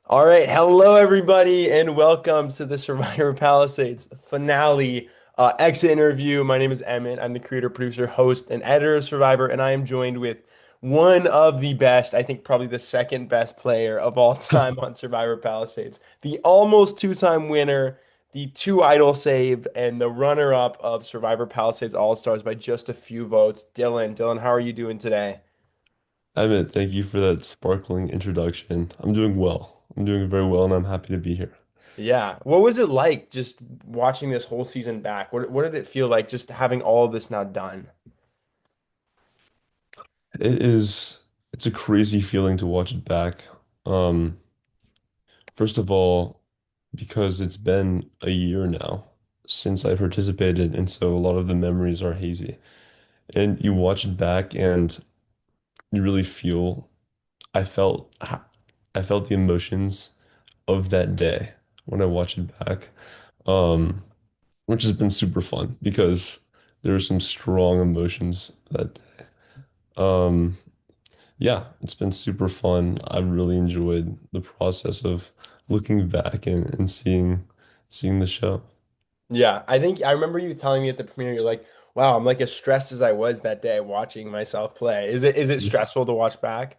All right, hello everybody, and welcome to the Survivor Palisades finale exit interview. My name is Emmett. I'm the creator, producer, host, and editor of Survivor, and I am joined with one of the best, I think probably the second best player of all time on Survivor Palisades, the almost two-time winner, the two idol save, and the runner-up of Survivor Palisades All-Stars by just a few votes. Dylan, how are you doing today? Emmett, thank you for that sparkling introduction. I'm doing well. I'm doing very well, and I'm happy to be here. Yeah. What was it like just watching this whole season back? What did it feel like just having all of this now done? It is, it's a crazy feeling to watch it back. Um, First of all, because it's been a year now since I participated, and so a lot of the memories are hazy. And you watch it back, and you really feel, I felt the emotions of that day when I watch it back. Um, which has been super fun because there were some strong emotions that um yeah, it's been super fun. I've really enjoyed the process of looking back and seeing the show. Yeah, I think I remember you telling me at the premiere, you're like, wow, I'm like as stressed as I was that day watching myself play. Is it Yeah. stressful to watch back?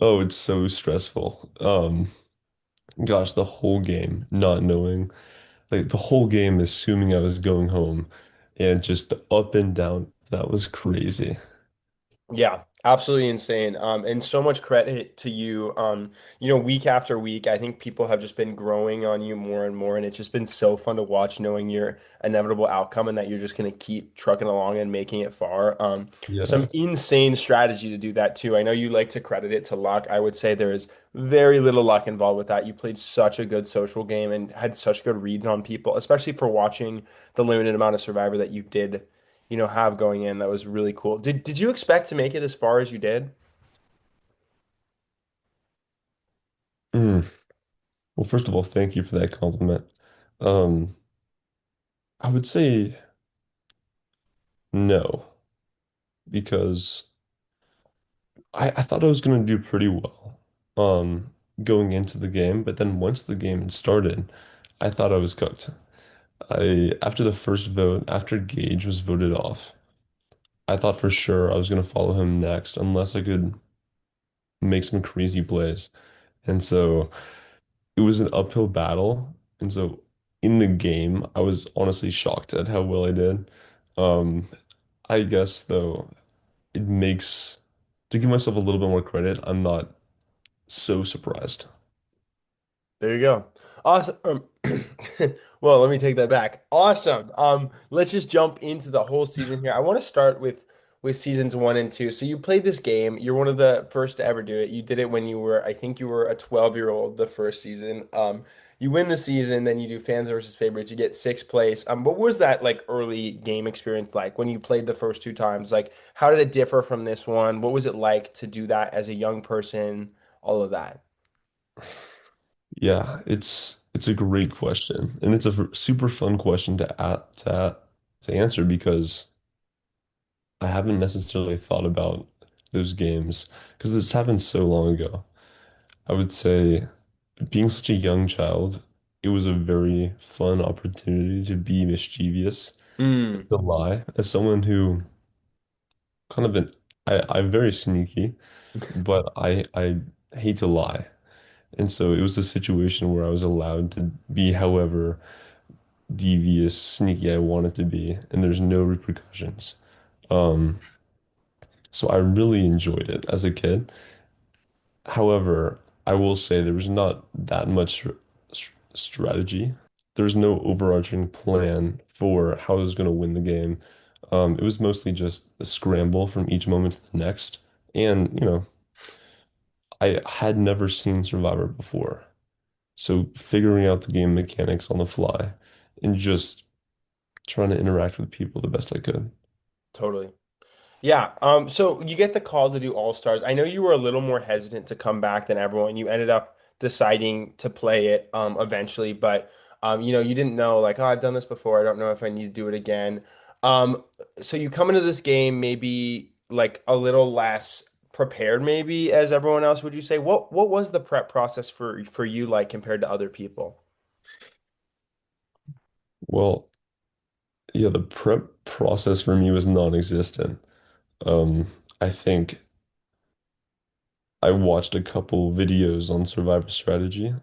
Oh, it's so stressful. Gosh, the whole game, not knowing, like the whole game assuming I was going home and just the up and down, that was crazy. Yeah, absolutely insane. And so much credit to you. Week after week, I think people have just been growing on you more and more, and it's just been so fun to watch, knowing your inevitable outcome and that you're just gonna keep trucking along and making it far. Yeah. Some insane strategy to do that too. I know you like to credit it to luck. I would say there is very little luck involved with that. You played such a good social game and had such good reads on people, especially for watching the limited amount of Survivor that you did have going in. That was really cool. Did you expect to make it as far as you did? Mm. Well, first of all, thank you for that compliment. Um, I would say no, because I thought I was going to do pretty well going into the game, but then once the game had started, I thought I was cooked. After the first vote, after Gage was voted off, I thought for sure I was going to follow him next unless I could make some crazy plays. And so it was an uphill battle. And so in the game, I was honestly shocked at how well I did. Um, I guess though, it makes to give myself a little bit more credit, I'm not so surprised. There you go. Awesome. Well, let me take that back. Awesome. Let's just jump into the whole season here. I want to start with seasons one and two. So you played this game. You're one of the first to ever do it. You did it when I think you were a 12-year-old the first season. You win the season, then you do fans versus favorites. You get sixth place. What was that like early game experience like when you played the first two times? Like, how did it differ from this one? What was it like to do that as a young person? All of that. Yeah, it's a great question, and it's a super fun question to answer because I haven't necessarily thought about those games because this happened so long ago. I would say being such a young child, it was a very fun opportunity to be mischievous, Mm. to lie. As someone who kind of been, I'm very sneaky, but I hate to lie. And so it was a situation where I was allowed to be however devious, sneaky I wanted to be, and there's no repercussions. Um, so I really enjoyed it as a kid. However, I will say there was not that much strategy. There's no overarching plan for how I was going to win the game. It was mostly just a scramble from each moment to the next. And, I had never seen Survivor before. So figuring out the game mechanics on the fly and just trying to interact with people the best I could. Totally. Yeah. So you get the call to do All-Stars. I know you were a little more hesitant to come back than everyone. You ended up deciding to play it eventually, but you didn't know like, oh, I've done this before. I don't know if I need to do it again. Um, so you come into this game maybe like a little less prepared maybe as everyone else, would you say? What was the prep process for you like compared to other people? Well, yeah, the prep process for me was non-existent. Um, I think I watched a couple videos on survivor strategy,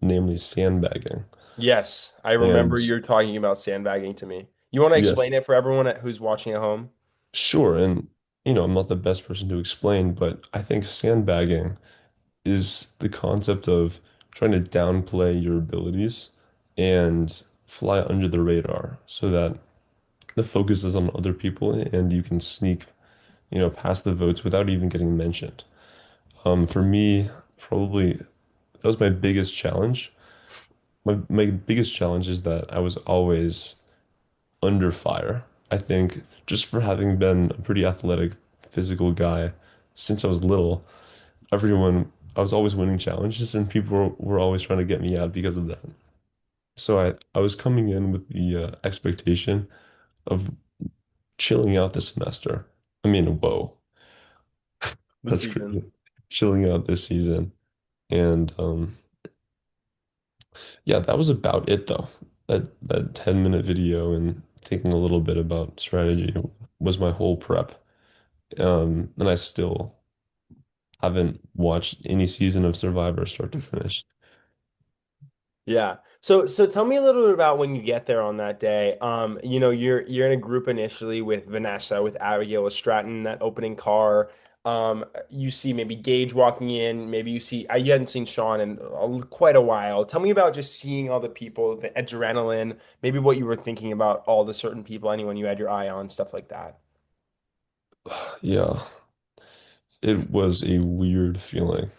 namely sandbagging. Yes, I remember And you're talking about sandbagging to me. You want to yes, explain it for everyone who's watching at home? sure. And, I'm not the best person to explain, but I think sandbagging is the concept of trying to downplay your abilities and fly under the radar so that the focus is on other people and you can sneak, past the votes without even getting mentioned. For me, probably that was my biggest challenge. My biggest challenge is that I was always under fire. I think just for having been a pretty athletic, physical guy since I was little, I was always winning challenges and people were always trying to get me out because of that. So I was coming in with the expectation of chilling out this semester. I mean, whoa, The that's season. crazy. Chilling out this season. And yeah, that was about it though. That 10-minute video and thinking a little bit about strategy was my whole prep. And I still haven't watched any season of Survivor start to finish. Yeah. So tell me a little bit about when you get there on that day. You're in a group initially with Vanessa, with Abigail, with Stratton, that opening car. You see maybe Gage walking in. Maybe you hadn't seen Sean in quite a while. Tell me about just seeing all the people, the adrenaline, maybe what you were thinking about all the certain people, anyone you had your eye on, stuff like that. Yeah, it was a weird feeling.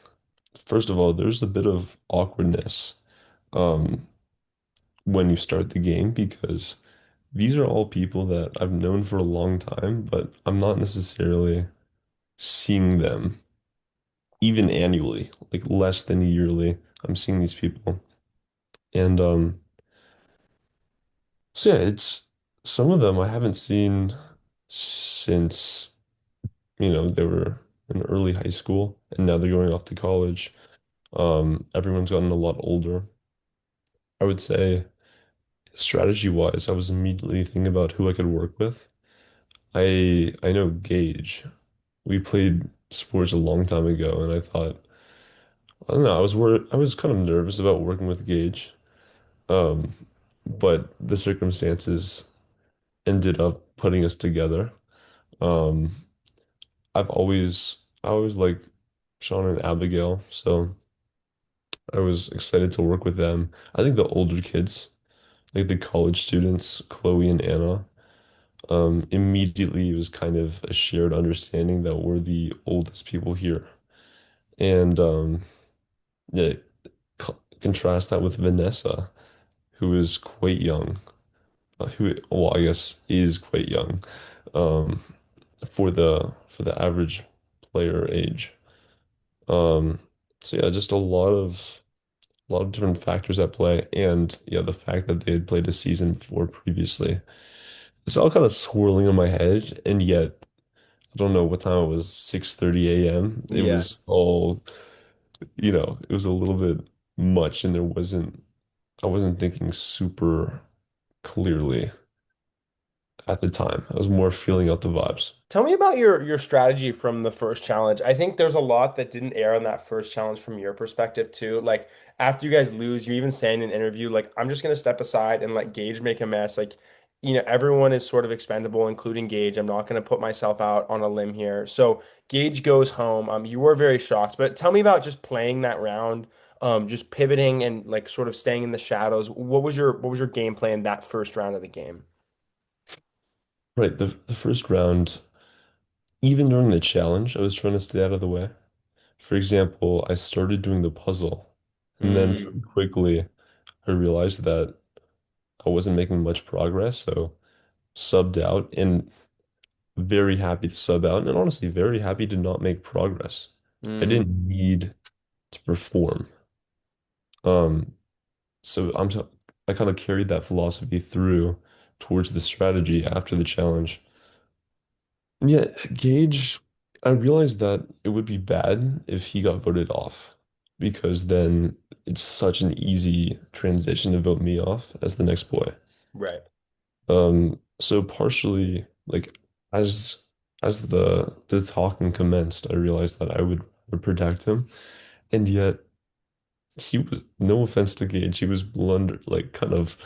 First of all, there's a bit of awkwardness um, when you start the game because these are all people that I've known for a long time, but I'm not necessarily seeing them even annually, like less than yearly. I'm seeing these people. And so yeah, it's some of them I haven't seen since, they were in early high school and now they're going off to college. Everyone's gotten a lot older. I would say strategy wise, I was immediately thinking about who I could work with. I know Gage. We played sports a long time ago and I thought, I don't know, I was kind of nervous about working with Gage. Um, but the circumstances ended up putting us together. Um, I always like Sean and Abigail, so I was excited to work with them. I think the older kids, like the college students, Chloe and Anna, immediately it was kind of a shared understanding that we're the oldest people here. And yeah, contrast that with Vanessa, who is quite young, well, I guess is quite young, um, for the average player age. Um, so yeah, just a lot of different factors at play, and yeah, the fact that they had played a season before previously. It's all kind of swirling in my head, and yet I don't know what time it was, 6:30 a.m. It Yeah. was all, it was a little bit much, and I wasn't thinking super clearly at the time. I was more feeling out the vibes. Tell me about your strategy from the first challenge. I think there's a lot that didn't air on that first challenge from your perspective too. Like after you guys lose, you even saying in an interview, like, I'm just gonna step aside and let Gage make a mess. Like, everyone is sort of expendable, including Gage. I'm not gonna put myself out on a limb here. So Gage goes home. You were very shocked, but tell me about just playing that round, just pivoting and like sort of staying in the shadows. What was your game plan that first round of the game? Right, the first round, even during the challenge, I was trying to stay out of the way. For example, I started doing the puzzle, and then Mm, pretty quickly I realized that I wasn't making much progress, so subbed out and very happy to sub out, and honestly, very happy to not make progress. I mm. didn't need to perform. Um, so I kind of carried that philosophy through towards the strategy after the challenge. And yeah, Gage. I realized that it would be bad if he got voted off because then it's such an easy transition to vote me off as the next boy. Right. So partially like as as the talking commenced, I realized that I would protect him, and yet he was, no offense to Gage, he was blunder like kind of,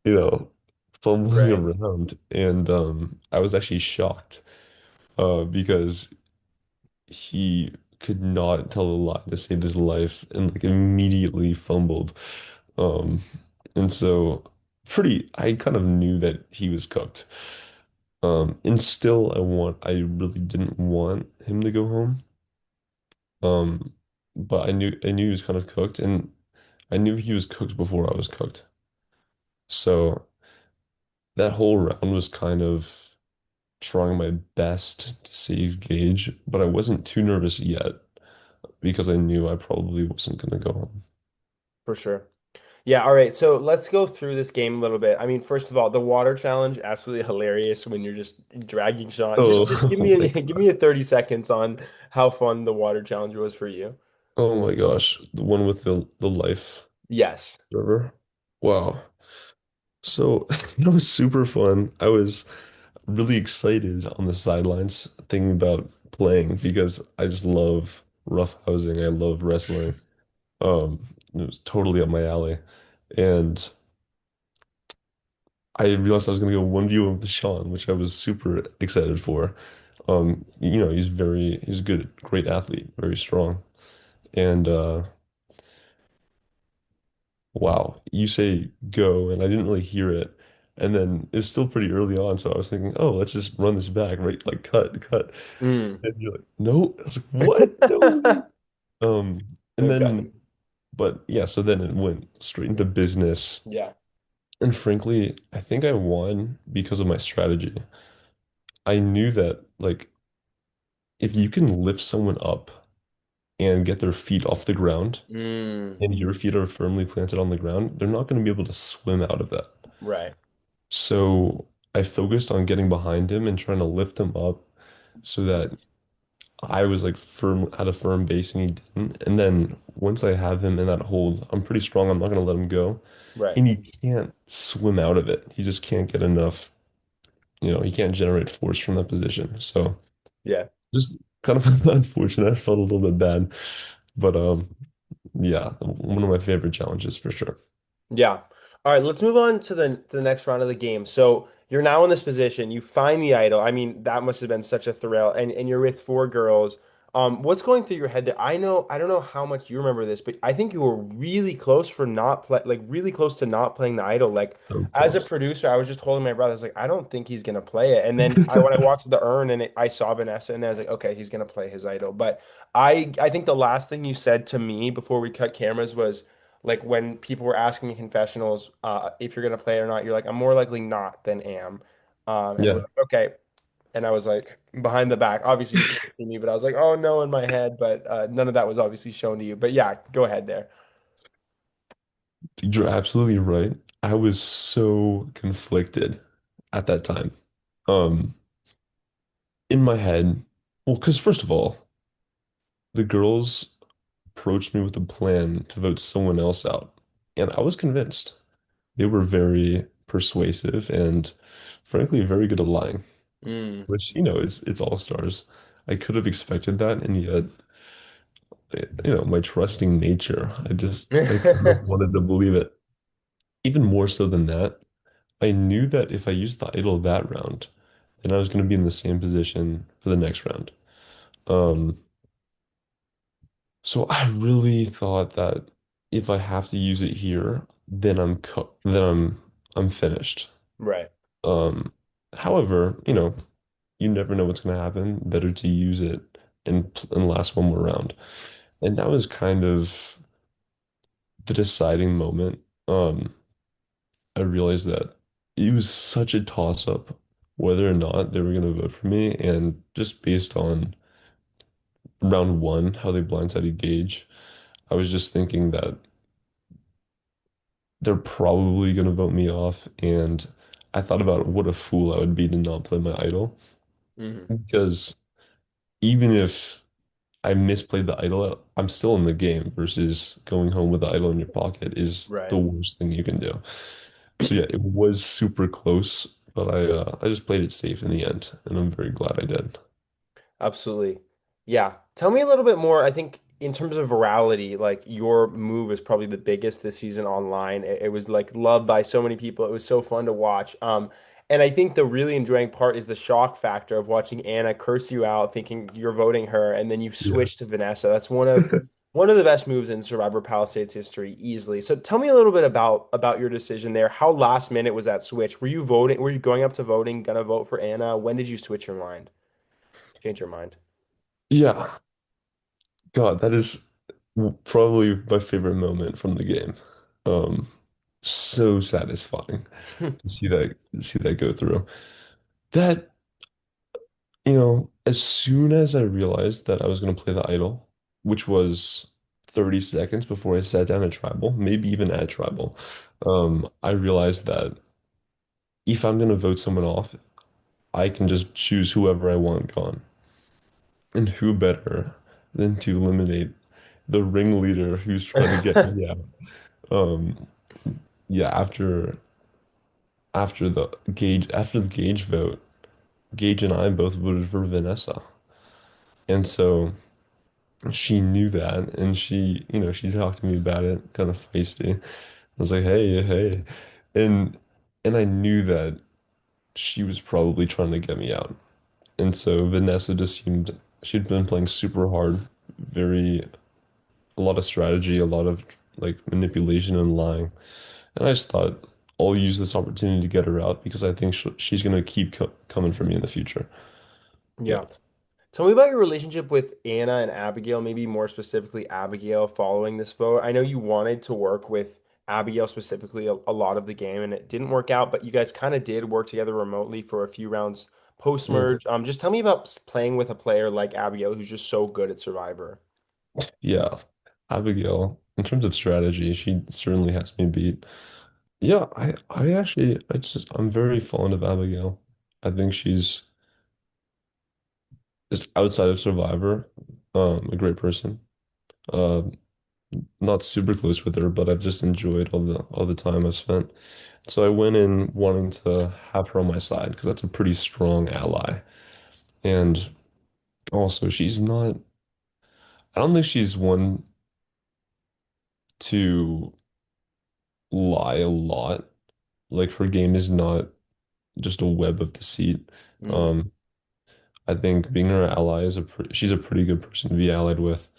you know, fumbling Right. around, and I was actually shocked because he could not tell a lie to save his life and like immediately fumbled. Um, and so I kind of knew that he was cooked. And still I really didn't want him to go home. Um, but I knew he was kind of cooked, and I knew he was cooked before I was cooked. So that whole round was kind of trying my best to save Gage, but I wasn't too nervous yet because I knew I probably wasn't going to go home. For sure. Yeah, all right. So let's go through this game a little bit. I mean, first of all, the water challenge, absolutely hilarious when you're just dragging Sean. Just Oh, give me oh my give me a 30 seconds on how fun the water challenge was for you. oh my gosh, the one with the life Yes. server. Wow. So that was super fun. I was really excited on the sidelines thinking about playing because I just love roughhousing. I love wrestling. It was totally up my alley. And I realized I was going to go 1v1 with Sean, which I was super excited for. He's a good, great athlete, very strong. And wow, you say go, and I didn't really hear it. And then it's still pretty early on, so I was thinking, oh, let's just run this back, right? Like cut, cut. Mm. And you're like, no. I was like, what? No. And Okay. then, but yeah, so then it went straight into business. Yeah. And frankly, I think I won because of my strategy. I knew that, like, if you can lift someone up and get their feet off the ground, Mm. and your feet are firmly planted on the ground, they're not going to be able to swim out of that. Right. So I focused on getting behind him and trying to lift him up so that I was like firm, had a firm base and he didn't. And then once I have him in that hold, I'm pretty strong. I'm not going to let him go. Right. And he can't swim out of it. He just can't get enough, he can't generate force from that position. So Yeah. just kind of unfortunate. I felt a little bit bad. But yeah, one of my favorite challenges for sure. Yeah. All right, let's move on to the next round of the game. So you're now in this position. You find the idol. I mean, that must have been such a thrill. And you're with four girls. What's going through your head there? I don't know how much you remember this, but I think you were really close for not play, like really close to not playing the idol. Like So as a close. producer, I was just holding my breath. I was like, I don't think he's gonna play it. And then when I watched the urn and I saw Vanessa, and I was like, okay, he's gonna play his idol. But I think the last thing you said to me before we cut cameras was like when people were asking in confessionals if you're gonna play it or not, you're like, I'm more likely not than am. And we're Yeah, like, okay. And I was like, behind the back. Obviously, you couldn't see me, but I was like, oh no, in my head. But none of that was obviously shown to you. But yeah, go ahead there. you're absolutely right. I was so conflicted at that time. Um, in my head, well, because first of all, the girls approached me with a plan to vote someone else out, and I was convinced. They were very persuasive and, frankly, very good at lying, Mm. which, it's all stars. I could have expected that, and yet, my trusting nature, I kind of wanted to believe it. Even more so than that, I knew that if I used the idol that round, then I was going to be in the same position for the next round. Um, so I really thought that if I have to use it here, then I'm finished. Right. Um, However, you never know what's going to happen. Better to use it and last one more round. And that was kind of the deciding moment. I realized that it was such a toss-up whether or not they were going to vote for me, and just based on round one, how they blindsided Gage, I was just thinking that they're probably going to vote me off, and I thought about what a fool I would be to not play my idol Hmm. because even if I misplayed the idol, I'm still in the game versus going home with the idol in your pocket is the Right. worst thing you can do. So yeah, it was super close, but I just played it safe in the end, and I'm very glad I did. Absolutely. Yeah. Tell me a little bit more. I think in terms of virality, like your move is probably the biggest this season online. It was like loved by so many people. It was so fun to watch. And I think the really enjoying part is the shock factor of watching Anna curse you out, thinking you're voting her, and then you Yeah. switch to Vanessa. That's one of the best moves in Survivor Palisades history, easily. So tell me a little bit about your decision there. How last minute was that switch? Were you voting? Were you going up to voting, gonna vote for Anna? When did you switch your mind? Change your mind? Yeah. God, that is probably my favorite moment from the game. Um, so satisfying to see that go through. That, as soon as I realized that I was going to play the idol, which was 30 seconds before I sat down at tribal, maybe even at tribal, I realized that if I'm going to vote someone off, I can just choose whoever I want gone. And who better than to eliminate the ringleader who's trying to get me out? Um, yeah, after the Gage vote, Gage and I both voted for Vanessa. And so she knew that, and she talked to me about it, kind of feisty. I was like, hey, hey. And I knew that she was probably trying to get me out. And so Vanessa just seemed she'd been playing super hard, very a lot of strategy, a lot of like manipulation and lying. And I just thought I'll use this opportunity to get her out because I think she's gonna keep coming for me in the future. Yeah. Yeah. Tell me about your relationship with Anna and Abigail, maybe more specifically Abigail following this vote. I know you wanted to work with Abigail specifically a lot of the game and it didn't work out, but you guys kind of did work together remotely for a few rounds Mm. post-merge. Just tell me about playing with a player like Abigail who's just so good at Survivor. Yeah. Abigail, in terms of strategy, she certainly has me beat. Yeah, I actually I'm very fond of Abigail. I think she's just outside of Survivor, a great person. Um, Not super close with her, but I've just enjoyed all the time I've spent. So I went in wanting to have her on my side because that's a pretty strong ally. And also, I don't think she's one to lie a lot. Like her game is not just a web of deceit. Mm, Um, I think being her ally she's a pretty good person to be allied with.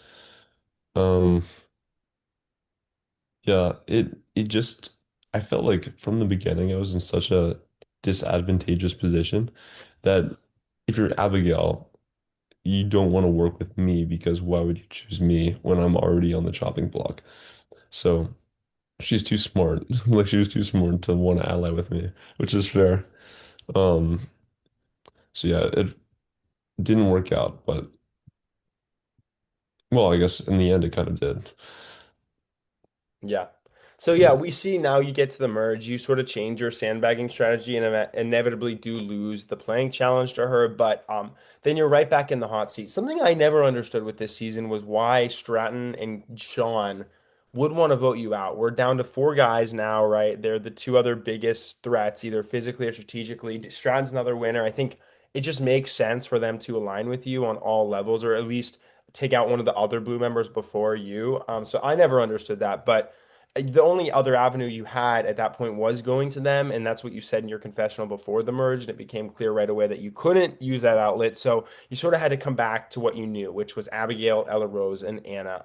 Um, yeah, it just I felt like from the beginning I was in such a disadvantageous position that if you're Abigail, you don't want to work with me because why would you choose me when I'm already on the chopping block? So she's too smart. Like she was too smart to want to ally with me, which is fair. Um, so yeah, it didn't work out, but well, I guess in the end it kind of did. yeah. So yeah, we see now you get to the merge, you sort of change your sandbagging strategy and inevitably do lose the playing challenge to her, but then you're right back in the hot seat. Something I never understood with this season was why Stratton and Sean would want to vote you out. We're down to four guys now, right? They're the two other biggest threats, either physically or strategically. Stratton's another winner. I think it just makes sense for them to align with you on all levels, or at least take out one of the other blue members before you. So I never understood that, but the only other avenue you had at that point was going to them, and that's what you said in your confessional before the merge, and it became clear right away that you couldn't use that outlet. So you sort of had to come back to what you knew, which was Abigail, EllaRose, and Anna.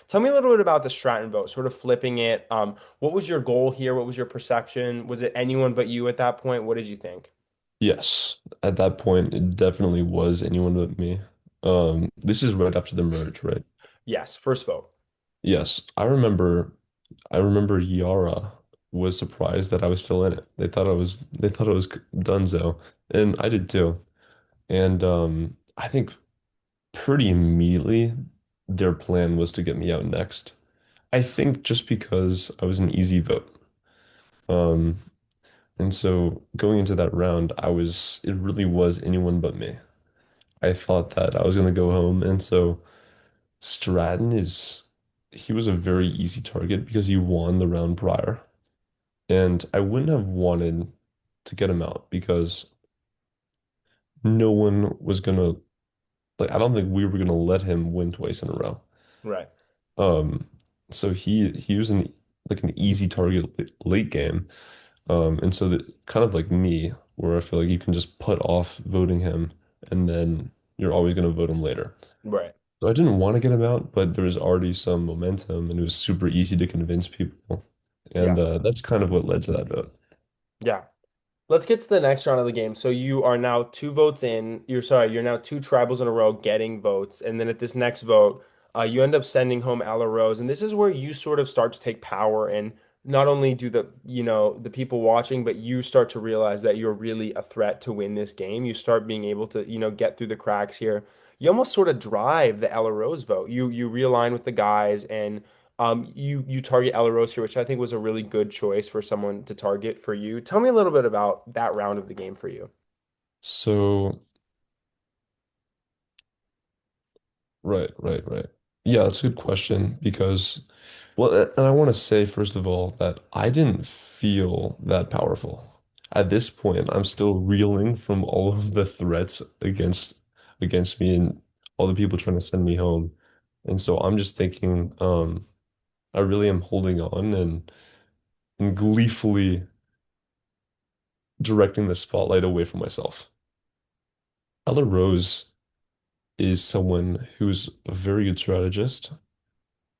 Tell me a little bit about the Stratton vote, sort of flipping it. What was your goal here? What was your perception? Was it anyone but you at that point? What did you think? Yes, at that point it definitely was anyone but me. This is right after the merge, right? Yes, first vote. Yes, I remember Yara was surprised that I was still in it. They thought it was Dunzo, and I did too. And I think pretty immediately their plan was to get me out next. I think just because I was an easy vote. Um, and so going into that round, it really was anyone but me. I thought that I was gonna go home, and so Stratton is he was a very easy target because he won the round prior, and I wouldn't have wanted to get him out because no one was gonna like I don't think we were gonna let him win twice in a row. Right. Um, so he was an like an easy target late game. And so that kind of like me, where I feel like you can just put off voting him and then you're always going to vote him later. Right. So I didn't want to get him out, but there was already some momentum and it was super easy to convince people. Yeah. And that's kind of what led to that vote. Yeah. Let's get to the next round of the game. So you are now two votes in. You're now two tribals in a row getting votes. And then at this next vote, you end up sending home EllaRose. And this is where you sort of start to take power and not only do the people watching, but you start to realize that you're really a threat to win this game. You start being able to, get through the cracks here. You almost sort of drive the EllaRose vote. You realign with the guys and you target EllaRose here, which I think was a really good choice for someone to target for you. Tell me a little bit about that round of the game for you. So, right. Yeah, that's a good question because, well, and I want to say, first of all, that I didn't feel that powerful. At this point, I'm still reeling from all of the threats against me and all the people trying to send me home. And so I'm just thinking, I really am holding on and gleefully directing the spotlight away from myself. Ella Rose is someone who's a very good strategist,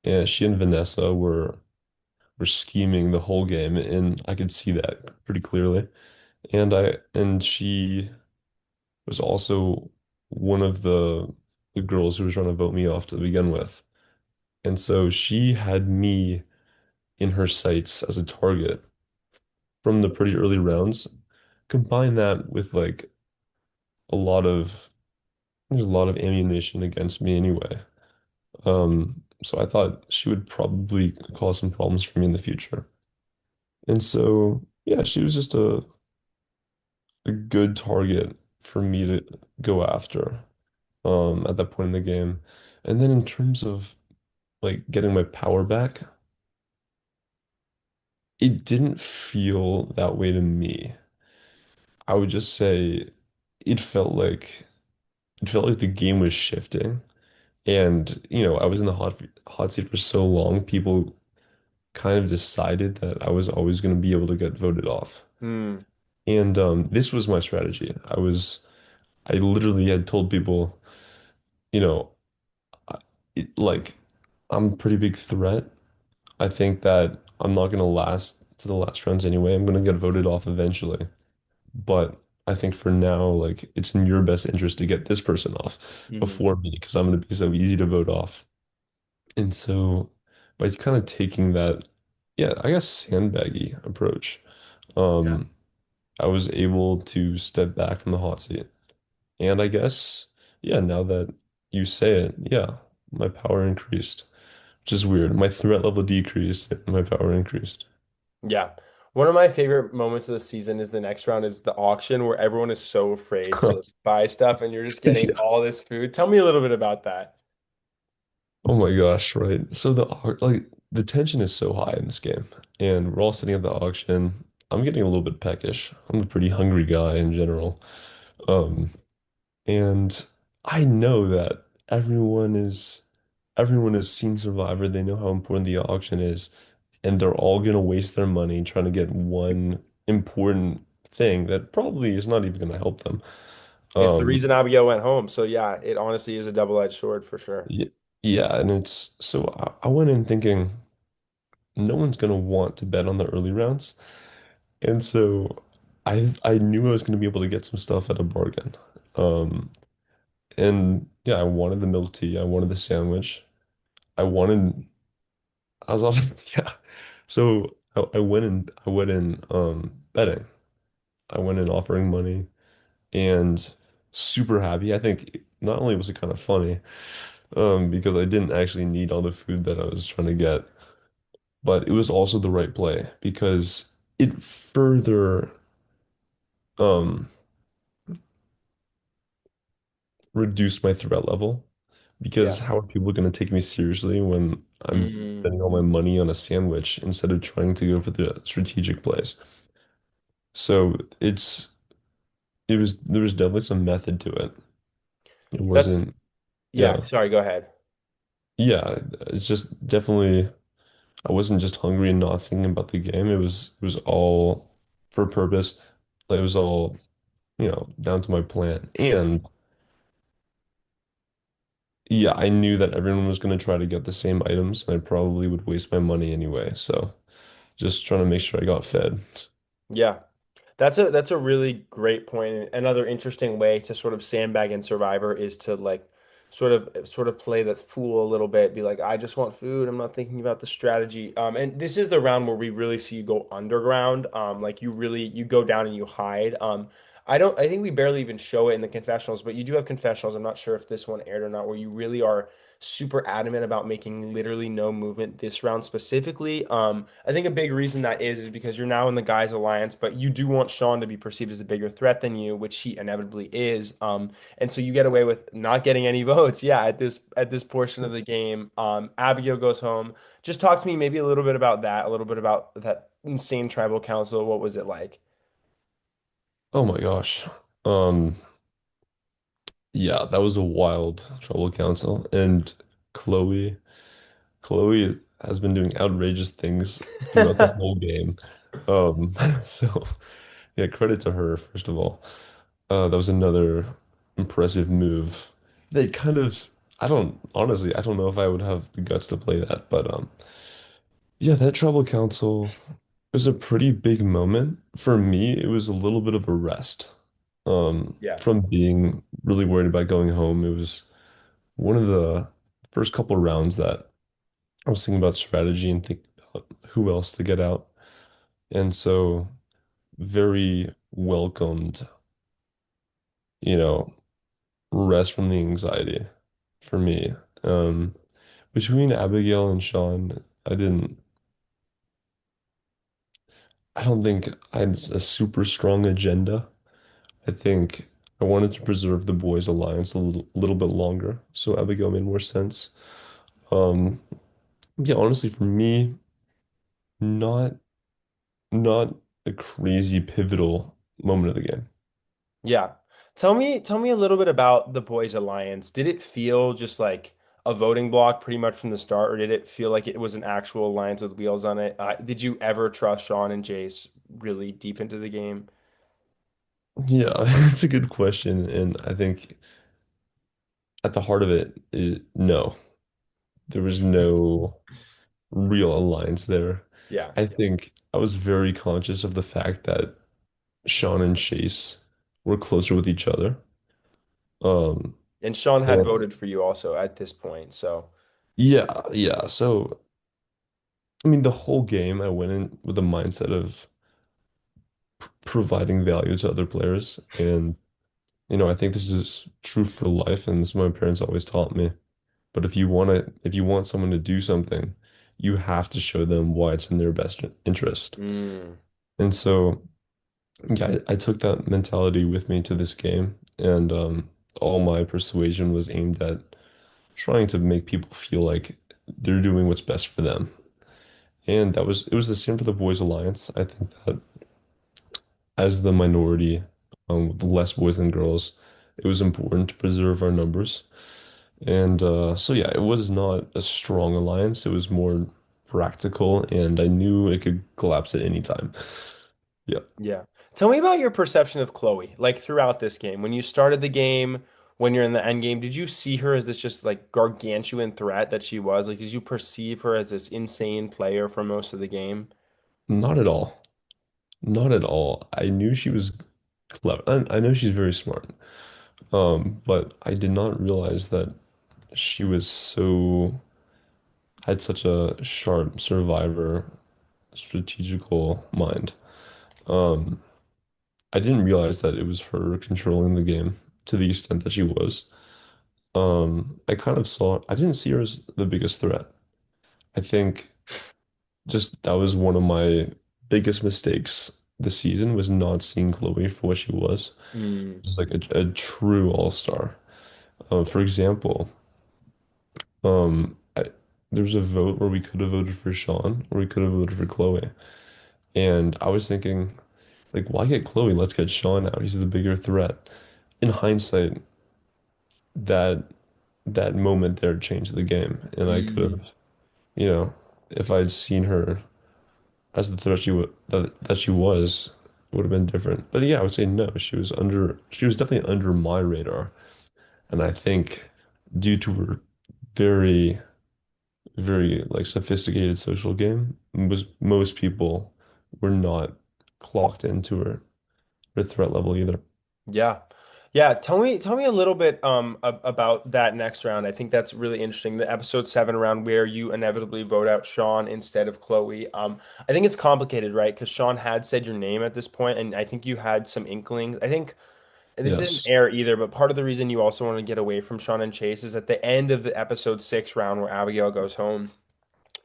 and she and Vanessa were scheming the whole game, and I could see that pretty clearly. And she was also one of the girls who was trying to vote me off to begin with. And so she had me in her sights as a target from the pretty early rounds. Combine that with like a lot of there's a lot of ammunition against me anyway. So I thought she would probably cause some problems for me in the future. And so yeah, she was just a good target for me to go after at that point in the game. And then in terms of like getting my power back, it didn't feel that way to me. I would just say it felt like the game was shifting. And I was in the hot seat for so long, people kind of decided that I was always going to be able to get voted off. Hmm. And this was my strategy. I literally had told people, you know, I- like I'm a pretty big threat. I think that I'm not going to last to the last rounds anyway. I'm going to get voted off eventually. But I think for now, like it's in your best interest to get this person off Mhm. before me because I'm going to be so easy to vote off. And so by kind of taking that, yeah, I guess sandbaggy approach, Yeah. um, I was able to step back from the hot seat. And I guess, yeah, now that you say it, yeah, my power increased, which is weird. My threat level decreased and my power increased. Yeah. One of my favorite moments of the season is the next round is the auction where everyone is so afraid to buy stuff and you're just getting Yeah. all this food. Tell me a little bit about that. Oh my gosh, right. So the tension is so high in this game, and we're all sitting at the auction. I'm getting a little bit peckish. I'm a pretty hungry guy in general. Um, And I know that everyone has seen Survivor. They know how important the auction is, and they're all gonna waste their money trying to get one important thing that probably is not even gonna help them. It's the Um, reason Abigail went home. So yeah, it honestly is a double-edged sword for sure. yeah, yeah, and it's so I went in thinking no one's gonna want to bet on the early rounds, and so I knew I was gonna be able to get some stuff at a bargain. Um, and yeah, I wanted the milk tea, I wanted the sandwich. I wanted, I was on, yeah. So I went in betting. I went in offering money and super happy. I think not only was it kind of funny, because I didn't actually need all the food that I was trying to get, but it was also the right play because it further, um, reduce my threat level because Yeah. how are people going to take me seriously when I'm Mm. spending all my money on a sandwich instead of trying to go for the strategic plays? So it was there was definitely some method to it. It That's wasn't, yeah. yeah. Sorry, go ahead. Yeah, it's just definitely I wasn't just hungry and not thinking about the game. It was all for purpose. Like it was all, down to my plan. And yeah, I knew that everyone was going to try to get the same items and I probably would waste my money anyway. So just trying to make sure I got fed. Yeah. That's a really great point. Another interesting way to sort of sandbag in Survivor is to like sort of play the fool a little bit, be like, I just want food. I'm not thinking about the strategy. And this is the round where we really see you go underground. Like you go down and you hide. I think we barely even show it in the confessionals, but you do have confessionals. I'm not sure if this one aired or not, where you really are super adamant about making literally no movement this round specifically. I think a big reason that is because you're now in the guys alliance, but you do want Sean to be perceived as a bigger threat than you, which he inevitably is. And so you get away with not getting any votes. Yeah, at this portion of the game, Abigail goes home. Just talk to me maybe a little bit about that, a little bit about that insane tribal council. What was it like? Oh my gosh. Um, yeah, that was a wild trouble council. And Chloe, Chloe has been doing outrageous things throughout the whole game. So yeah, credit to her, first of all. That was another impressive move. They kind of, honestly, I don't know if I would have the guts to play that, but yeah, that Tribal Council was a pretty big moment. For me, it was a little bit of a rest. Yeah. From being really worried about going home. It was one of the first couple rounds that I was thinking about strategy and think about who else to get out. And so very welcomed, you know, rest from the anxiety for me. Um, Between Abigail and Sean, I don't think I had a super strong agenda. I think I wanted to preserve the boys' alliance a little bit longer, so Abigail made more sense. Um, yeah, honestly, for me, not not a crazy pivotal moment of the game. Yeah. Tell me a little bit about the Boys Alliance. Did it feel just like a voting block pretty much from the start, or did it feel like it was an actual alliance with wheels on it? Did you ever trust Sean and Jace really deep into the game? Yeah, it's a good question, and I think at the heart of it, no, there was no real alliance there. Yeah. I think I was very conscious of the fact that Sean and Chase were closer with each other. Um, And Sean had and voted for you also at this point, so yeah, yeah. So, I mean, the whole game, I went in with the mindset of providing value to other players. And, I think this is true for life, and this is what my parents always taught me. But if you want someone to do something, you have to show them why it's in their best interest. mm, And so, yeah, I took that mentality with me to this game, and all my persuasion was aimed at trying to make people feel like they're doing what's best for them. And it was the same for the Boys Alliance. I think that as the minority, with less boys than girls, it was important to preserve our numbers. And so yeah, it was not a strong alliance. It was more practical, and I knew it could collapse at any time. Yeah. yeah. Tell me about your perception of Chloe, like throughout this game. When you started the game, when you're in the end game, did you see her as this just like gargantuan threat that she was? Like, did you perceive her as this insane player for most of the game? Not at all. Not at all. I knew she was clever. I know she's very smart. But I did not realize that she was had such a sharp survivor strategical mind. Um, I didn't realize that it was her controlling the game to the extent that she was. I didn't see her as the biggest threat. I think just that was one of my biggest mistakes this season was not seeing Chloe for what she was. Mm, Just like a true all-star. For example, there was a vote where we could have voted for Sean or we could have voted for Chloe. And I was thinking, like, why get Chloe? Let's get Sean out. He's the bigger threat. In hindsight, that that moment there changed the game. And I could Mm, have, you know, if I'd seen her as the threat that she was, it would have been different. But yeah, I would say no. She was definitely under my radar. And I think due to her very, very like sophisticated social game, was most people were not clocked into her threat level either. yeah. Yeah, tell me a little bit about that next round. I think that's really interesting. The episode 7 round where you inevitably vote out Sean instead of Chloe. I think it's complicated, right? Because Sean had said your name at this point, and I think you had some inklings. I think this didn't Yes. air either, but part of the reason you also want to get away from Sean and Chase is at the end of the episode 6 round where Abigail goes home.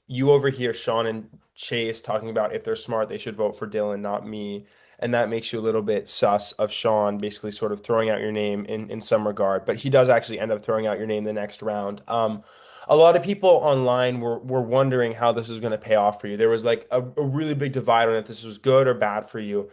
You overhear Sean and Chase talking about if they're smart, they should vote for Dylan, not me. And that makes you a little bit sus of Sean basically sort of throwing out your name in some regard. But he does actually end up throwing out your name the next round. A lot of people online were wondering how this is going to pay off for you. There was like a really big divide on if this was good or bad for you.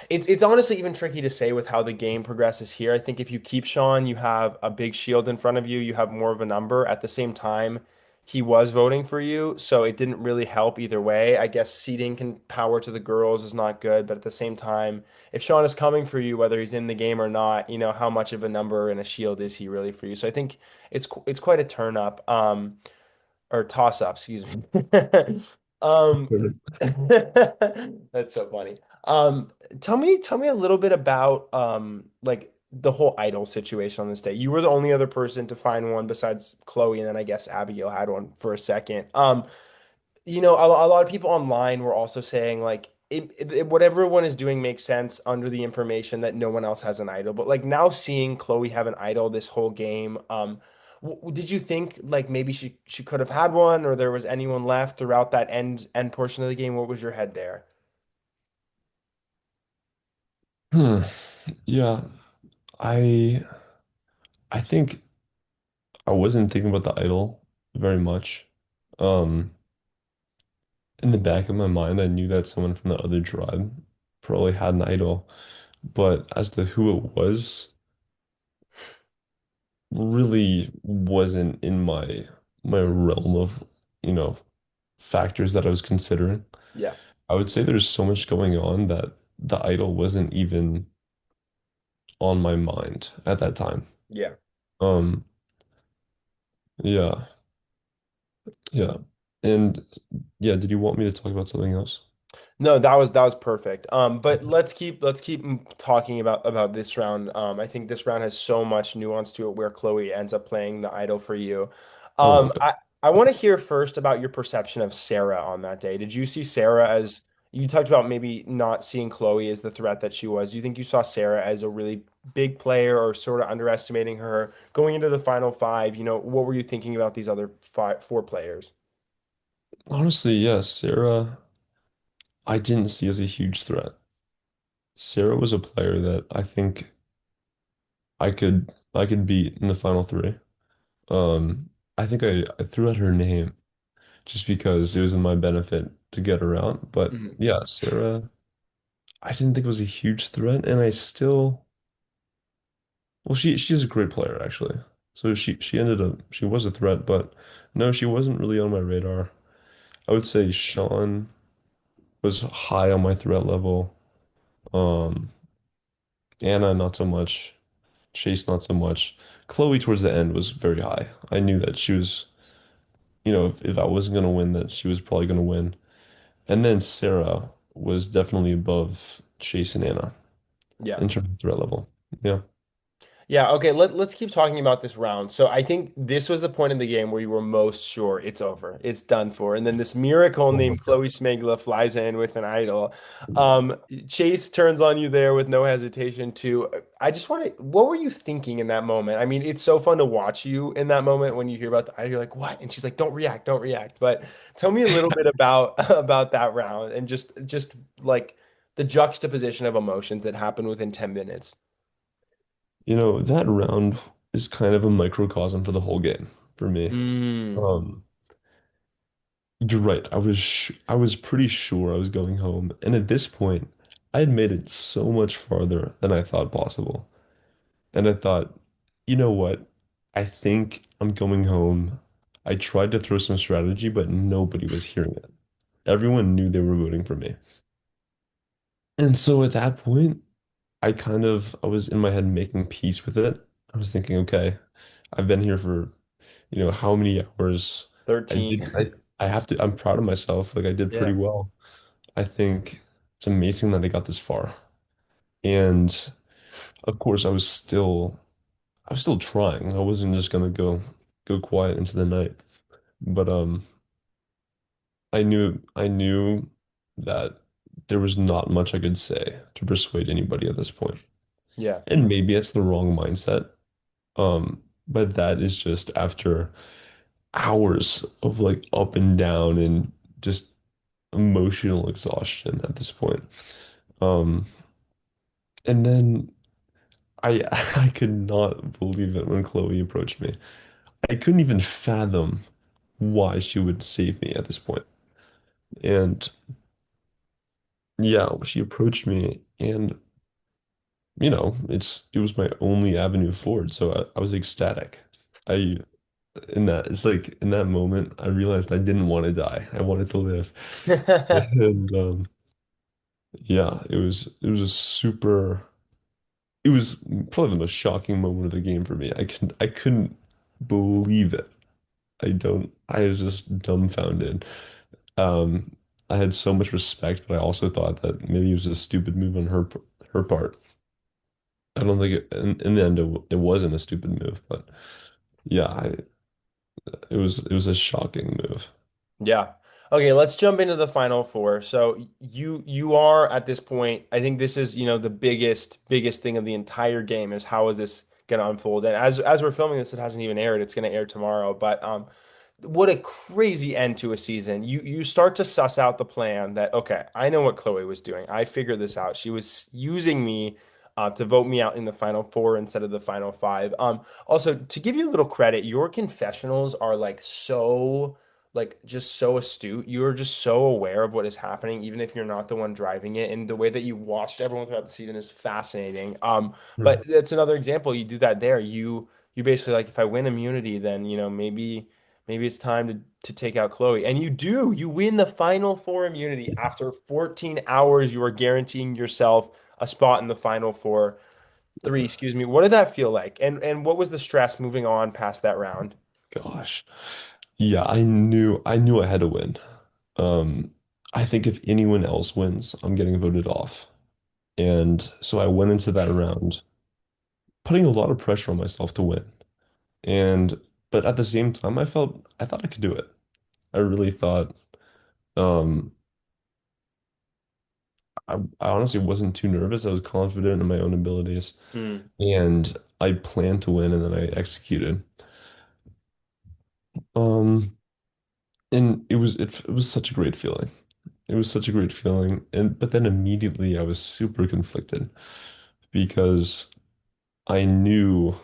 It's honestly even tricky to say with how the game progresses here. I think if you keep Sean, you have a big shield in front of you, you have more of a number. At the same time, he was voting for you, so it didn't really help either way. I guess seeding can power to the girls is not good, but at the same time, if Sean is coming for you, whether he's in the game or not, how much of a number and a shield is he really for you? So I think it's quite a turn up. Or toss up, excuse me. Um, that's so funny. Tell me a little bit about like the whole idol situation on this day. You were the only other person to find one besides Chloe, and then I guess Abigail had one for a second. A lot of people online were also saying like what everyone is doing makes sense under the information that no one else has an idol. But like now seeing Chloe have an idol this whole game, did you think like maybe she could have had one or there was anyone left throughout that end portion of the game? What was your head there? Hmm. Yeah, I I think I wasn't thinking about the idol very much. Um, in the back of my mind, I knew that someone from the other tribe probably had an idol, but as to who it was, really wasn't in my realm of, you know, factors that I was considering. Yeah, I would say there's so much going on that the idol wasn't even on my mind at that time. yeah. Um, yeah, yeah. And yeah, did you want me to talk about something else? No, that was perfect. But let's keep talking about this round. I think this round has so much nuance to it where Chloe ends up playing the idol for you. Oh, Um, okay. I I want to hear first about your perception of Sarah on that day. Did you see Sarah as you talked about maybe not seeing Chloe as the threat that she was? Do you think you saw Sarah as a really big player or sort of underestimating her going into the final five? What were you thinking about these other four players? Honestly, yes, Sarah, I didn't see as a huge threat. Sarah was a player that I think I could beat in the final three. I think I threw out her name just because it was in my benefit to get her out. But Mhm. yeah, Sarah, I didn't think it was a huge threat, and I still, well, she's a great player actually. So she was a threat, but no, she wasn't really on my radar. I would say Sean was high on my threat level. Um, Anna not so much. Chase not so much. Chloe towards the end was very high. I knew that she was, if I wasn't gonna win, that she was probably gonna win. And then Sarah was definitely above Chase and Anna Yeah. in terms of threat level. Yeah. Yeah, okay, let's keep talking about this round. So I think this was the point in the game where you were most sure it's over. It's done for. And then this miracle Oh my named God. Chloe Smegla flies in with an idol. Chase turns on you there with no hesitation too. I just want to, what were you thinking in that moment? I mean, it's so fun to watch you in that moment when you hear about the idol. You're like, what? And she's like, don't react, don't react. But tell me a little bit about about that round and just like the juxtaposition of emotions that happened within 10 minutes. That round. is kind of a microcosm for the whole game for me. Mm, Um, you're right. I was pretty sure I was going home, and at this point, I had made it so much farther than I thought possible. And I thought, you know what? I think I'm going home. I tried to throw some strategy, but nobody was hearing it. Everyone knew they were voting for me. And so at that point, I was in my head making peace with it. I was thinking, okay, I've been here for, how many hours? I 13. did, I, I have to, I'm proud of myself. Like I did pretty Yeah. well. I think it's amazing that I got this far. And of course, I was still trying. I wasn't just gonna go quiet into the night. But I knew that there was not much I could say to persuade anybody at this point. Yeah. And maybe it's the wrong mindset. But that is just after hours of like up and down and just emotional exhaustion at this point. Um, and then I I could not believe it when Chloe approached me. I couldn't even fathom why she would save me at this point. And yeah, she approached me and it was my only avenue forward, so I was ecstatic. I it's like in that moment I realized I didn't want to die. I wanted to live. And yeah, it was probably the most shocking moment of the game for me. I couldn't believe it. I was just dumbfounded. Um, I had so much respect, but I also thought that maybe it was a stupid move on her part. I don't think in the end it wasn't a stupid move, but yeah, it was a shocking move. Yeah. Okay, let's jump into the final four. So you are at this point, I think this is, the biggest thing of the entire game is how is this gonna unfold? And as we're filming this, it hasn't even aired. It's gonna air tomorrow. But what a crazy end to a season. You start to suss out the plan that, okay, I know what Chloe was doing. I figured this out. She was using me to vote me out in the final four instead of the final five. Also, to give you a little credit, your confessionals are like just so astute. You're just so aware of what is happening, even if you're not the one driving it. And the way that you watched everyone throughout the season is fascinating. But Mhm. that's another example. You do that there. You basically like if I win immunity, then maybe it's time to take out Chloe. And you do. You win the final four immunity after 14 hours. You are guaranteeing yourself a spot in the final four. Three, excuse me. What did that feel like? And what was the stress moving on past that round? Gosh. Yeah, I knew I had to win. Um, I think if anyone else wins, I'm getting voted off. And so I went into that round putting a lot of pressure on myself to win. And but at the same time, I thought I could do it. I really thought um I honestly wasn't too nervous. I was confident in my own abilities Mm, and I planned to win and then I executed. Um and it was such a great feeling. It was such a great feeling. And but then immediately I was super conflicted because I knew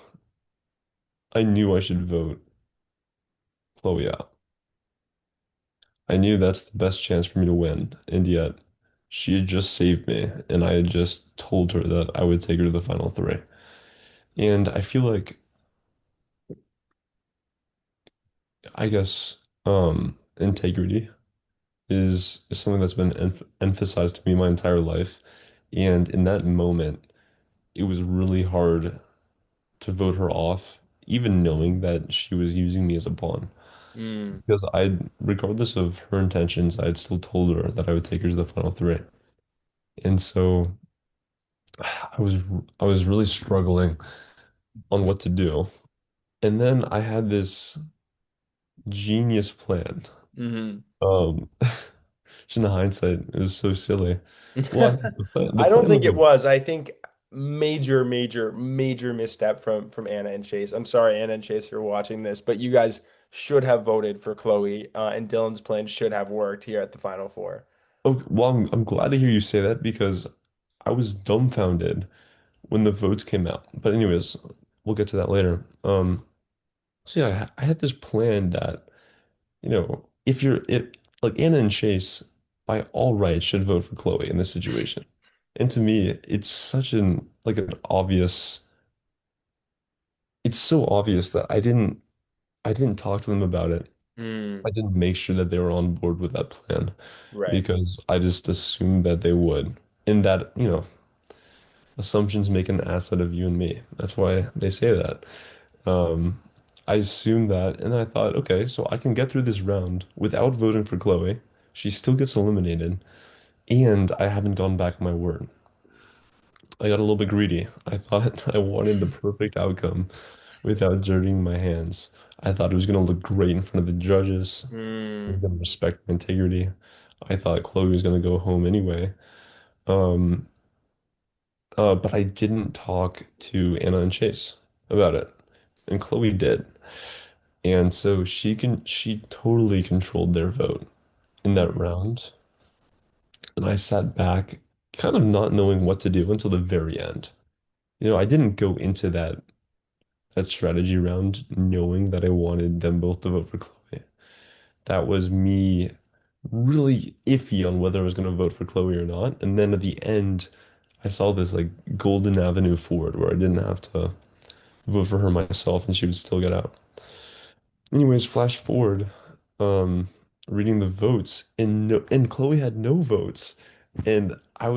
I knew I should vote Chloe out. I knew that's the best chance for me to win, and yet she had just saved me, and I had just told her that I would take her to the final three. And I feel like, I guess, integrity is something that's been emphasized to me my entire life. And in that moment, it was really hard to vote her off, even knowing that she was using me as a pawn. mm. Because regardless of her intentions, I had still told her that I would take her to the final three. And so I was I was really struggling on what to do. And then I had this genius plan. Hmm. Um, in hindsight, it was so silly. Well, I think the I don't plan think was it like, was. I think major misstep from Anna and Chase. I'm sorry, Anna and Chase, if you're watching this, but you guys should have voted for Chloe, and Dylan's plan should have worked here at the final four. okay, well, I'm glad to hear you say that because I was dumbfounded when the votes came out. But anyways, we'll get to that later. So yeah, I had this plan that, if you're it like Anna and Chase by all rights should vote for Chloe in this situation. And to me, it's such an like an obvious it's so obvious that I didn't talk to them about it. Mm, I didn't make sure that they were on board with that plan right. because I just assumed that they would. And that, assumptions make an ass out of you and me. That's why they say that. Um, I assumed that, and I thought, okay, so I can get through this round without voting for Chloe. She still gets eliminated, and I haven't gone back on my word. I got a little bit greedy. I thought I wanted the perfect outcome without dirtying my hands. I thought it was going to look great in front of the judges. They were Mm, going to respect my integrity. I thought Chloe was going to go home anyway. Um, but I didn't talk to Anna and Chase about it, and Chloe did. And so she totally controlled their vote in that mm, round. And I sat back kind of not knowing what to do until the very end. I didn't go into that strategy round knowing that I wanted them both to vote for Chloe. That was me really iffy on whether I was going to vote for Chloe or not. And then at the end, I saw this like golden avenue forward where I didn't have to vote for her myself and she would still get out. Anyways, flash forward, um, reading the votes, and Chloe had no votes, and I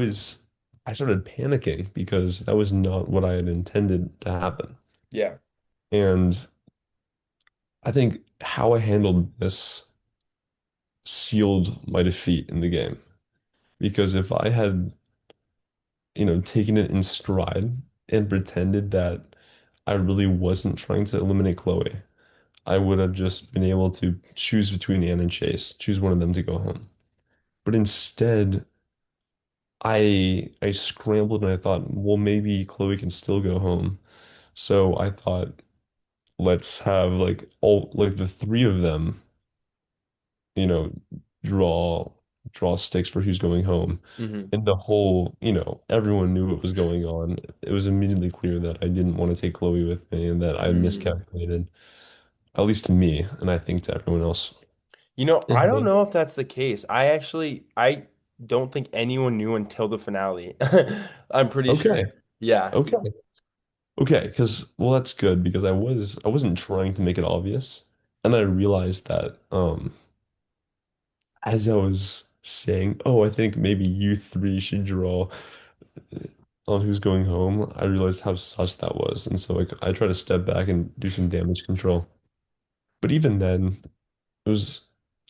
started panicking because that was not what I had intended to happen. yeah. And I think how I handled this sealed my defeat in the game. Because if I had, taken it in stride and pretended that I really wasn't trying to eliminate Chloe, I would have just been able to choose between Anne and Chase, choose one of them to go home. But instead, I scrambled and I thought, well, maybe Chloe can still go home. So I thought, let's have like the three of them, you know, draw draw sticks for who's going home. Hmm. And the whole, everyone knew what was going on. It was immediately clear that I didn't want to take Chloe with me and that I Mm. miscalculated, at least to me, and I think to everyone else. I don't And know if that's the case. I don't think anyone knew until the finale. I'm pretty sure. okay, Yeah. okay. Okay, because well, that's good because I wasn't trying to make it obvious, and I realized that as I was saying, oh, I think maybe you three should draw on who's going home. I realized how sus that was, and so like I try to step back and do some damage control. But even then, it was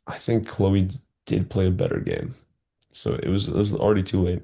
I think Chloe did play a better game, so it was already too late.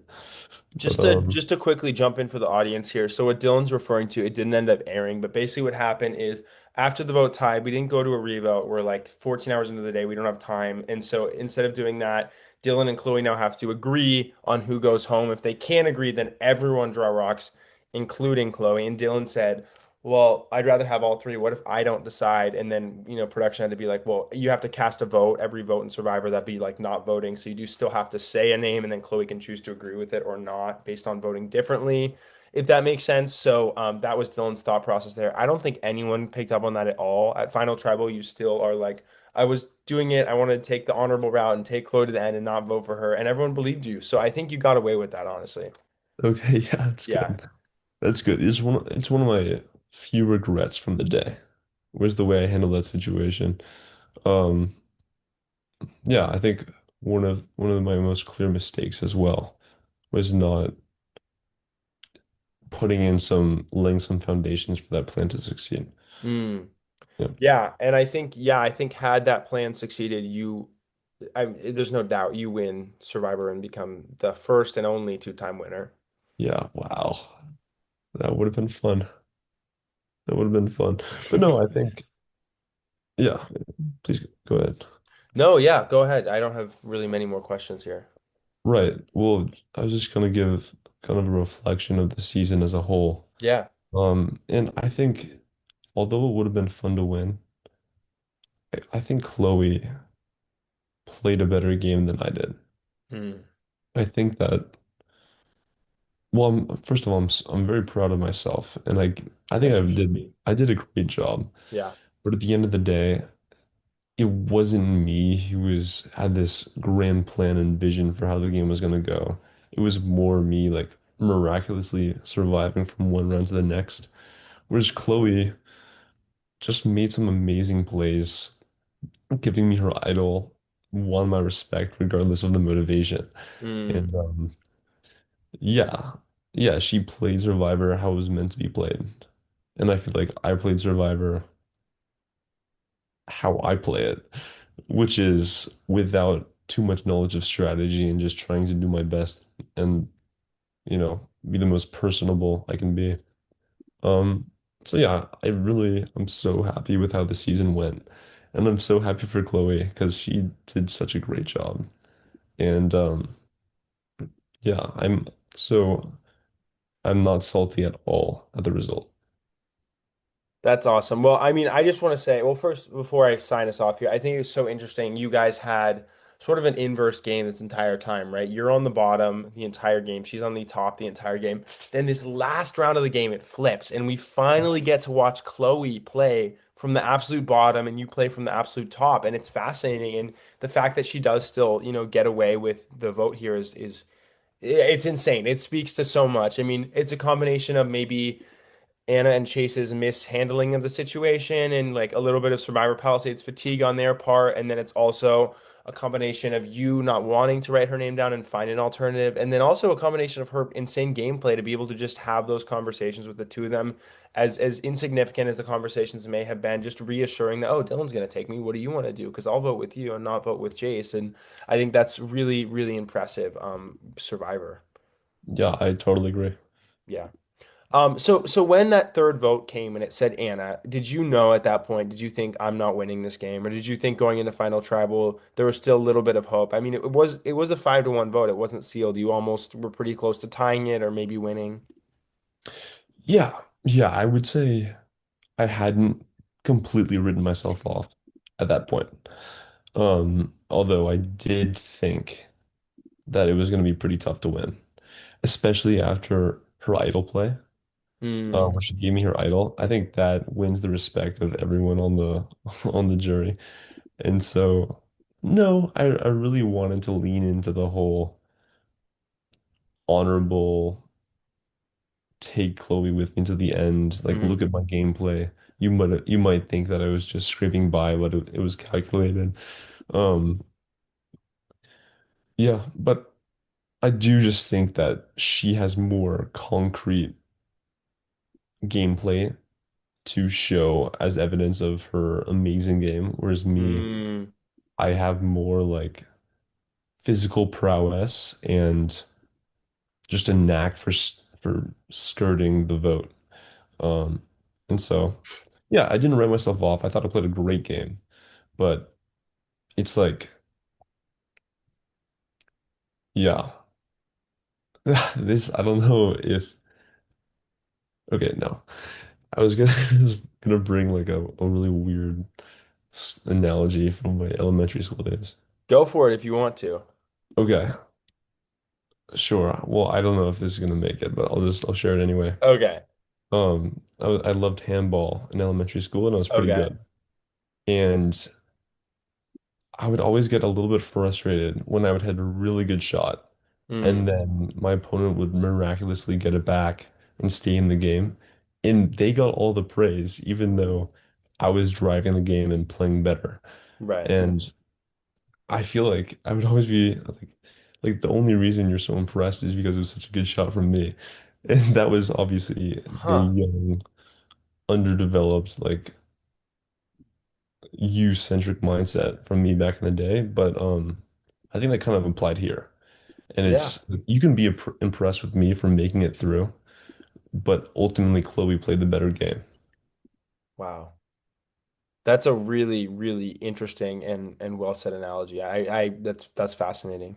But Just to quickly jump in for the audience here. So what Dylan's referring to, it didn't end up airing, but basically what happened is after the vote tied, we didn't go to a revote. We're like 14 hours into the day. We don't have time. And so instead of doing that, Dylan and Chloe now have to agree on who goes home. If they can't agree, then everyone draw rocks, including Chloe. And Dylan said, well, I'd rather have all three. What if I don't decide? And then, production had to be like, well, you have to cast a vote. Every vote in Survivor, that'd be like not voting. So you do still have to say a name, and then Chloe can choose to agree with it or not based on voting differently, if that makes sense. So that was Dylan's thought process there. I don't think anyone picked up on that at all. At Final Tribal, you still are like, I was doing it. I wanted to take the honorable route and take Chloe to the end and not vote for her. And everyone believed you. So I think you got away with that, honestly. okay, yeah, that's Yeah. good. That's good. It's one of my few regrets from the day, was the way I handled that situation. Um, yeah, I think one of my most clear mistakes as well was not laying some foundations for that plan to succeed. Mm. Yeah. Yeah, and I think had that plan succeeded, there's no doubt you win Survivor and become the first and only two-time winner. Yeah, wow. That would have been fun. That would have been fun. But no, I think yeah, please go ahead. No, yeah, go ahead. I don't have really many more questions here. Right. Well, I was just gonna give kind of a reflection of the season as a whole. Yeah. And I think although it would have been fun to win, I think Chloe played a better game than I did. Hmm. I think that well, first of all, I'm very proud of myself, and I think As you should be. I did a great job. Yeah. But at the end of the day, it wasn't me who had this grand plan and vision for how the game was gonna go. It was more me like miraculously surviving from one round to the next. Whereas Chloe just made some amazing plays, giving me her idol, won my respect regardless of the motivation. Mm, And yeah, yeah, she played Survivor how it was meant to be played. And I feel like I played Survivor how I play it, which is without too much knowledge of strategy and just trying to do my best and, be the most personable I can be. Um, so yeah, I'm so happy with how the season went. And I'm so happy for Chloe because she did such a great job. And yeah, so I'm not salty at all at the result. that's awesome. Well, I mean, I just want to say, well, first, before I sign us off here, I think it's so interesting. You guys had sort of an inverse game this entire time, right? You're on the bottom the entire game. She's on the top the entire game. Then this last round of the game, it flips, and we finally get to watch Chloe play from the absolute bottom and you play from the absolute top. And it's fascinating. And the fact that she does still, get away with the vote here is it's insane. It speaks to so much. I mean, it's a combination of maybe Anna and Chase's mishandling of the situation and like a little bit of Survivor Palisades fatigue on their part. And then it's also a combination of you not wanting to write her name down and find an alternative. And then also a combination of her insane gameplay to be able to just have those conversations with the two of them, as insignificant as the conversations may have been, just reassuring that, oh, Dylan's going to take me. What do you want to do? Because I'll vote with you and not vote with Chase. And I think that's really, really impressive. Survivor. Yeah, I totally agree. Yeah. So when that third vote came and it said Anna, did you know at that point, did you think I'm not winning this game? Or did you think going into final tribal there was still a little bit of hope? I mean, it was a 5-1 vote. It wasn't sealed. You almost were pretty close to tying it or maybe winning. Yeah, yeah, I would say I hadn't completely written myself off at that point. Although I did think that it was going to be pretty tough to win, especially after her idol play, Mm, where she gave me her idol. I think that wins the respect of everyone on the on the jury. And so, no, I really wanted to lean into the whole honorable take Chloe with me to the end. Like, mm. look at my gameplay. You might think that I was just scraping by, but it was calculated. Um, yeah, but I do just think that she has more concrete gameplay to show as evidence of her amazing game, whereas me, Mm, I have more like physical prowess and just a knack for skirting the vote. Um, and so, yeah, I didn't write myself off. I thought I played a great game, but it's like, yeah, this, I don't know if, okay, no, I was gonna bring like a really weird analogy from my elementary school days. go for it if you want to. Okay, sure. Well, I don't know if this is gonna make it, but I'll share it anyway. Okay. I loved handball in elementary school and I was pretty Okay. good. And I would always get a little bit frustrated when I would hit a really good shot Mm, and then my opponent would miraculously get it back and stay in the game. And they got all the praise, even though I was driving the game and playing better. right. And I feel like I would always be like the only reason you're so impressed is because it was such a good shot from me. And that was obviously the Huh. young, underdeveloped, like you-centric mindset from me back in the day. But I think that kind of applied here. And Yeah. it's you can be impressed with me for making it through, but ultimately Chloe played the better game. Wow. That's a really, really interesting and well said analogy. I that's fascinating.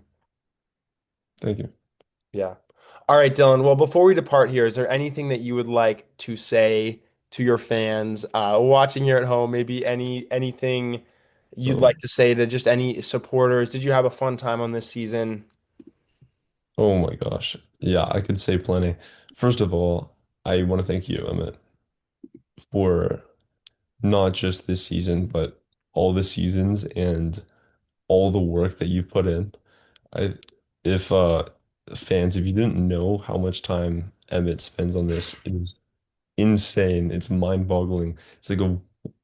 Thank you. Yeah. All right, Dylan. Well, before we depart here, is there anything that you would like to say to your fans watching here at home? Maybe anything you'd like Um, to say to just any supporters? Did you have a fun time on this season? Oh my gosh. Yeah, I could say plenty. First of all, I want to thank you, Emmett, for not just this season, but all the seasons and all the work that you've put in. I if fans, if you didn't know how much time Emmett spends on this, it is insane. It's mind-boggling. It's like a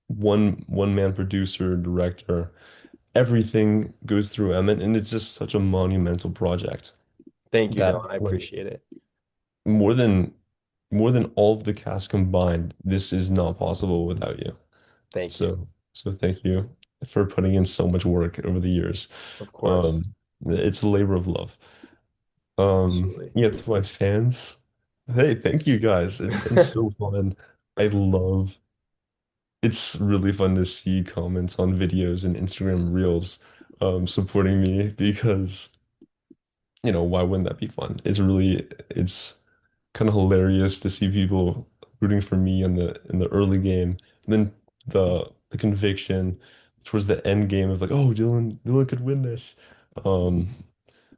one man producer, director. Everything goes through Emmett, and it's just such a monumental project Thank you, that Dylan. I like appreciate it. more than more than all of the cast combined, this is not possible without you. Thank you. So thank you for putting in so much work over the years. Of course. It's a labor of love. Absolutely. Yeah, to my fans, hey, thank you guys. It's been so fun. I love it's really fun to see comments on videos and Instagram Reels supporting me because, why wouldn't that be fun? It's kind of hilarious to see people rooting for me in the early game, and then the conviction towards the end game of like, oh, Dylan could win this. Um,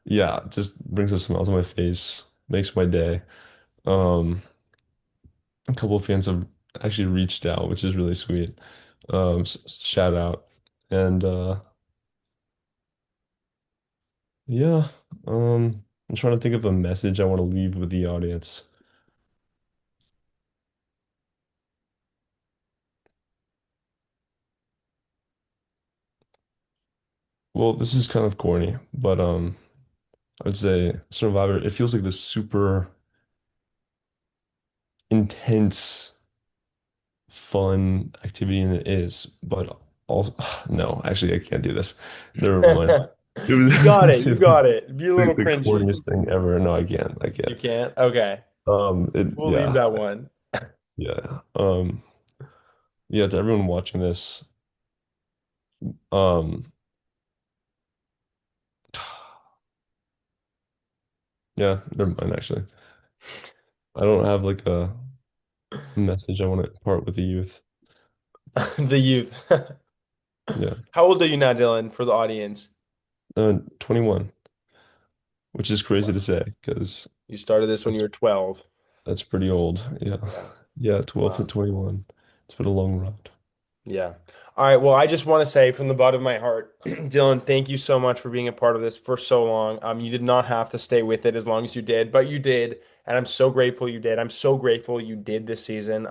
yeah, it just brings a smile to my face, makes my day. Um, a couple of fans have actually reached out, which is really sweet. Shout out. And yeah, I'm trying to think of a message I want to leave with the audience. Well, this is kind of corny, but I would say Survivor, it feels like this super intense, fun activity, and it is, but also, no, actually, I can't do this. Never mind. It You got was it. You got it. Be a little the cringy. corniest thing ever. No, I can't. I You can't. can't? Okay. We'll leave Yeah, that one. yeah. Yeah, to everyone watching this, um, yeah, never mind, actually. I don't have like a message I want to impart with the youth. The youth. Yeah. How old are you now, Dylan, for the audience? 21, which is crazy to Wow. say because You started this when you that's were 12. that's pretty old. Yeah. Yeah. Yeah, 12 to Wow. 21. It's been a long road. Yeah. All right. Well, I just want to say from the bottom of my heart, Dylan, thank you so much for being a part of this for so long. You did not have to stay with it as long as you did, but you did, and I'm so grateful you did. I'm so grateful you did this season.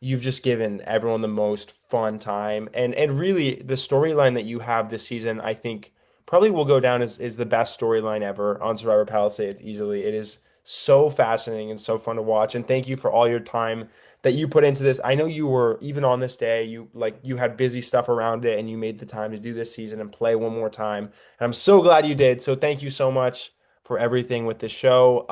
You've just given everyone the most fun time. And really the storyline that you have this season, I think probably will go down as is the best storyline ever on Survivor Palisades easily. It is so fascinating and so fun to watch. And thank you for all your time that you put into this. I know you were even on this day, you had busy stuff around it and you made the time to do this season and play one more time. And I'm so glad you did. So thank you so much for everything with this show.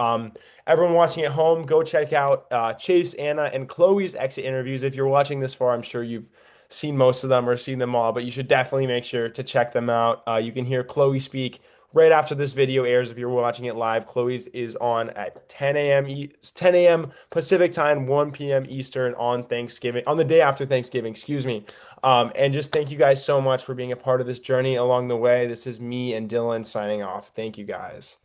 Everyone watching at home, go check out Chase, Anna, and Chloe's exit interviews. If you're watching this far, I'm sure you've seen most of them or seen them all, but you should definitely make sure to check them out. You can hear Chloe speak right after this video airs. If you're watching it live, Chloe's is on at 10 a.m. Pacific time, 1 p.m. Eastern on Thanksgiving, on the day after Thanksgiving, excuse me. And just thank you guys so much for being a part of this journey along the way. This is me and Dylan signing off. Thank you guys.